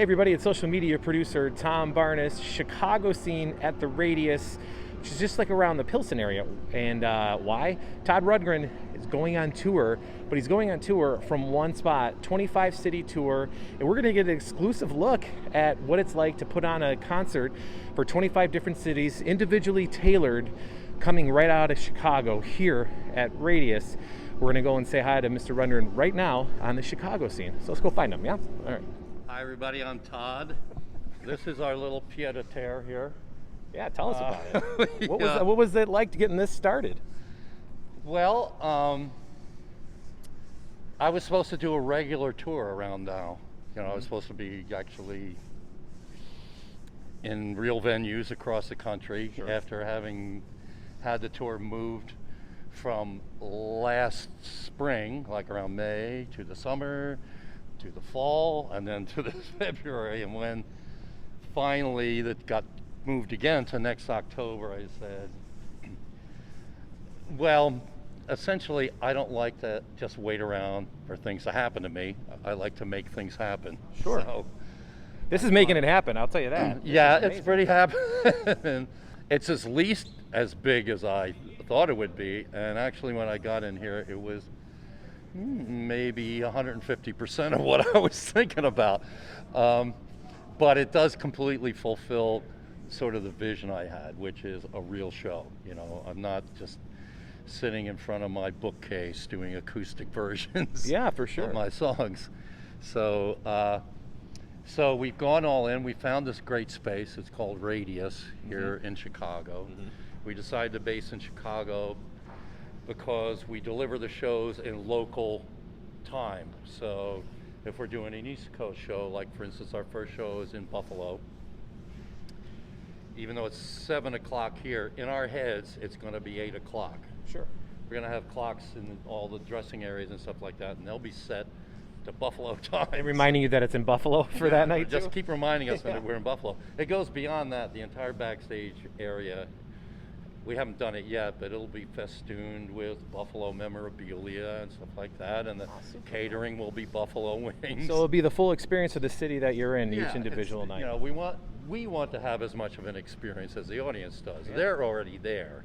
everybody, it's social media producer Tom Barnes, Chicago scene at the Radius, which is just like around the Pilsen area. And why? Todd Rundgren is going on tour, but he's going on tour from one spot, 25 city tour, and we're gonna get an exclusive look at what it's like to put on a concert for 25 different cities, individually tailored, coming right out of Chicago here at Radius. We're gonna go and say hi to Mr. Rundgren right now on the Chicago scene. So let's go find him, yeah? All right. Hi everybody, I'm Todd. This is our little pied-à-terre here. Yeah, tell us about it. What was it like getting this started? Well, I was supposed to do a regular tour around now. I was supposed to be actually in real venues across the country. Sure. After having had the tour moved from last spring, like around May, to the summer, to the fall, and then to this February. And when finally that got moved again to next October, I said, well, essentially, I don't like to just wait around for things to happen to me. I like to make things happen. Sure. So, this is making it happen, I'll tell you that. Yeah, it's pretty happening. It's at least as big as I thought it would be. And actually, when I got in here, it was maybe 150% of what I was thinking about. But it does completely fulfill sort of the vision I had, which is a real show. I'm not just sitting in front of my bookcase doing acoustic versions yeah, for sure. of my songs. So we've gone all in. We found this great space. It's called Radius here in Chicago. We decided to base in Chicago because we deliver the shows in local time. So if we're doing an East Coast show, like for instance, our first show is in Buffalo, even though it's 7 o'clock here, in our heads, it's gonna be 8 o'clock. Sure. We're gonna have clocks in all the dressing areas and stuff like that, and they'll be set to Buffalo time. And reminding you that it's in Buffalo for that night just too? Keep reminding us that we're in Buffalo. It goes beyond that, the entire backstage area. We haven't done it yet, but it'll be festooned with Buffalo memorabilia and stuff like that, and the catering will be buffalo wings. So it'll be the full experience of the city that you're in each individual night. We want to have as much of an experience as the audience does. Yeah. They're already there.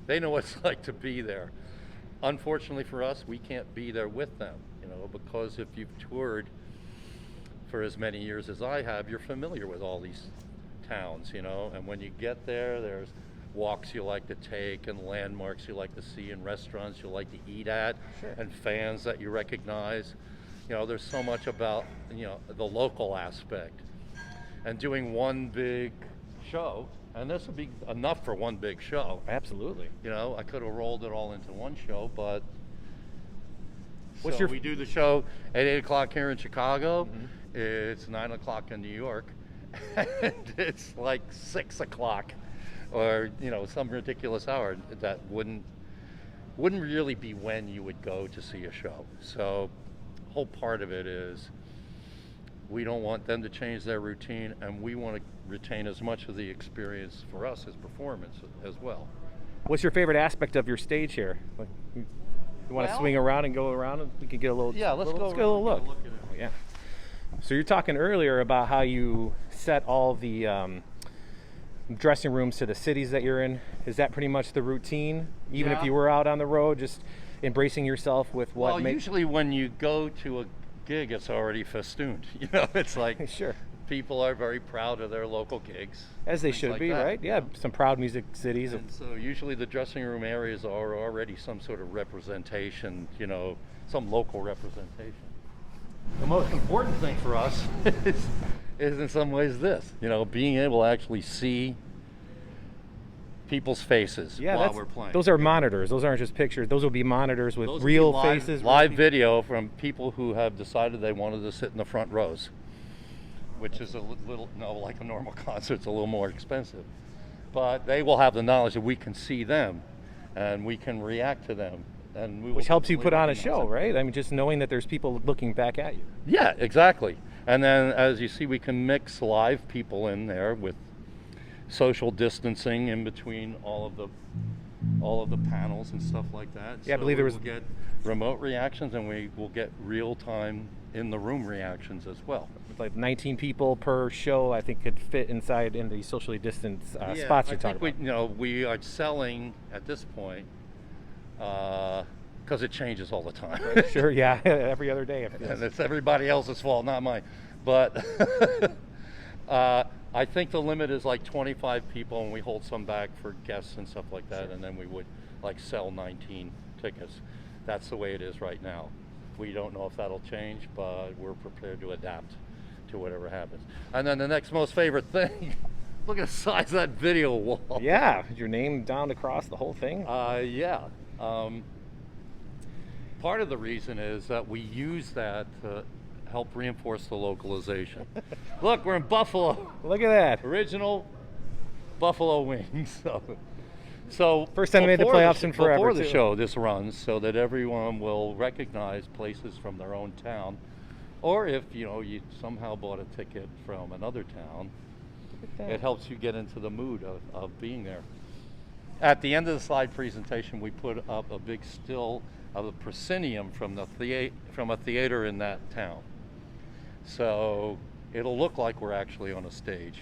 They know what it's like to be there. Unfortunately for us, we can't be there with them, because if you've toured for as many years as I have, you're familiar with all these towns, and when you get there, there's walks you like to take and landmarks you like to see and restaurants you like to eat at. Sure. And fans that you recognize. There's so much about, the local aspect. And doing one big show, and this would be enough for one big show. Absolutely. I could have rolled it all into one show, but we do the show at 8 o'clock here in Chicago. It's 9 o'clock in New York, and it's like 6 o'clock, or some ridiculous hour that wouldn't really be when you would go to see a show. So, whole part of it is we don't want them to change their routine, and we want to retain as much of the experience for us as performance as well. What's your favorite aspect of your stage here? You want to swing around and go around, and we can get a little. Yeah, let's get a little look. At it. Yeah. So you're talking earlier about how you set all the dressing rooms to the cities that you're in. Is that pretty much the routine? Even if you were out on the road, just embracing yourself with what? Well, usually when you go to a gig, it's already festooned. It's like sure. People are very proud of their local gigs. As they should be, right? Yeah, some proud music cities. And so usually the dressing room areas are already some sort of representation, some local representation. The most important thing for us is in some ways this, being able to actually see people's faces while we're playing. Those are monitors. Those aren't just pictures. Those will be monitors with real faces. Live video from people who have decided they wanted to sit in the front rows, which is a little, like a normal concert, it's a little more expensive. But they will have the knowledge that we can see them and we can react to them. Which helps you put on a show, right? I mean, just knowing that there's people looking back at you. Yeah, exactly. And then, as you see, we can mix live people in there with social distancing in between all of the panels and stuff like that. Yeah, I believe there was. We'll get remote reactions, and we will get real-time in-the-room reactions as well. Like 19 people per show, I think, could fit inside in the socially distanced spots you're talking about. We are selling at this point because it changes all the time. Sure, yeah, every other day. And it's everybody else's fault, not mine. But I think the limit is like 25 people, and we hold some back for guests and stuff like that, and then we would like sell 19 tickets. That's the way it is right now. We don't know if that'll change, but we're prepared to adapt to whatever happens. And then the next most favorite thing, look at the size of that video wall. Yeah, your name down across the whole thing. Yeah. Part of the reason is that we use that to help reinforce the localization. Look, we're in Buffalo. Look at that. Original Buffalo wings. So first time they made the playoffs in forever. Before the show, this runs so that everyone will recognize places from their own town, or if you somehow bought a ticket from another town, it helps you get into the mood of being there. At the end of the slide presentation, we put up a big still of a proscenium from a theater in that town, so it'll look like we're actually on a stage.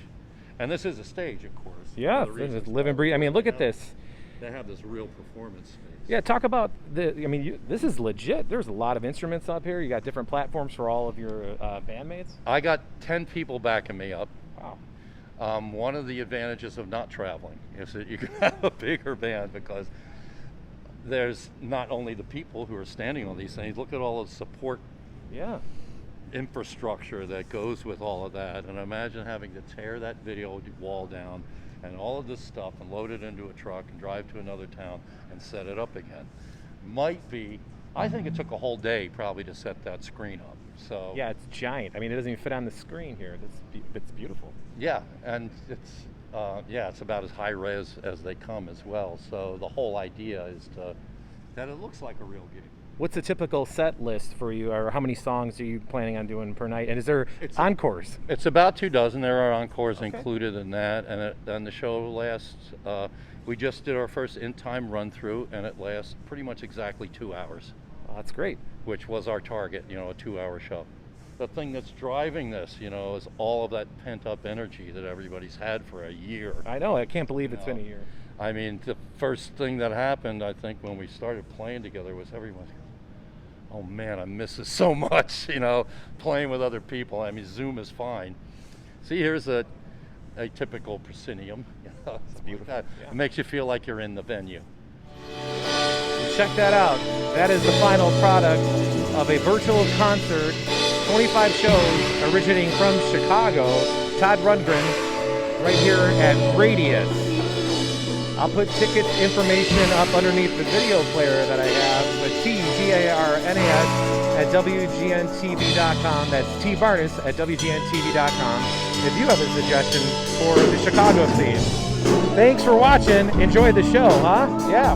And this is a stage, of course. Yeah, it's live and breathe. I mean, look at this. They have this real performance space. Yeah, talk about this is legit. There's a lot of instruments up here. You got different platforms for all of your bandmates. I got 10 people backing me up. Wow. One of the advantages of not traveling is that you can have a bigger band because there's not only the people who are standing on these things. Look at all the support. Yeah. Infrastructure that goes with all of that, and imagine having to tear that video wall down and all of this stuff and load it into a truck and drive to another town and set it up again. I think it took a whole day probably to set that screen up. So yeah, it's giant. I mean, it doesn't even fit on the screen here. It's beautiful. Yeah, and it's about as high res as they come as well. So the whole idea is that it looks like a real gig. What's a typical set list for you, or how many songs are you planning on doing per night? And is there encores? It's about 24. There are encores included in that, and the show lasts. We just did our first in-time run-through, and it lasts pretty much exactly 2 hours. Oh, that's great. Which was our target, a 2-hour show. The thing that's driving this, is all of that pent-up energy that everybody's had for a year. I know. I can't believe it's been a year. I mean, the first thing that happened, I think, when we started playing together was everyone, oh man, I miss this so much, playing with other people. I mean, Zoom is fine. See, here's a typical proscenium. It's beautiful. It makes you feel like you're in the venue. Check that out. That is the final product of a virtual concert, 25 shows originating from Chicago. Todd Rundgren, right here at Radius. I'll put ticket information up underneath the video player that I have with TGARNAS at WGNTV.com. That's T Barnes at WGNTV.com. If you have a suggestion for the Chicago scene. Thanks for watching. Enjoy the show, huh? Yeah.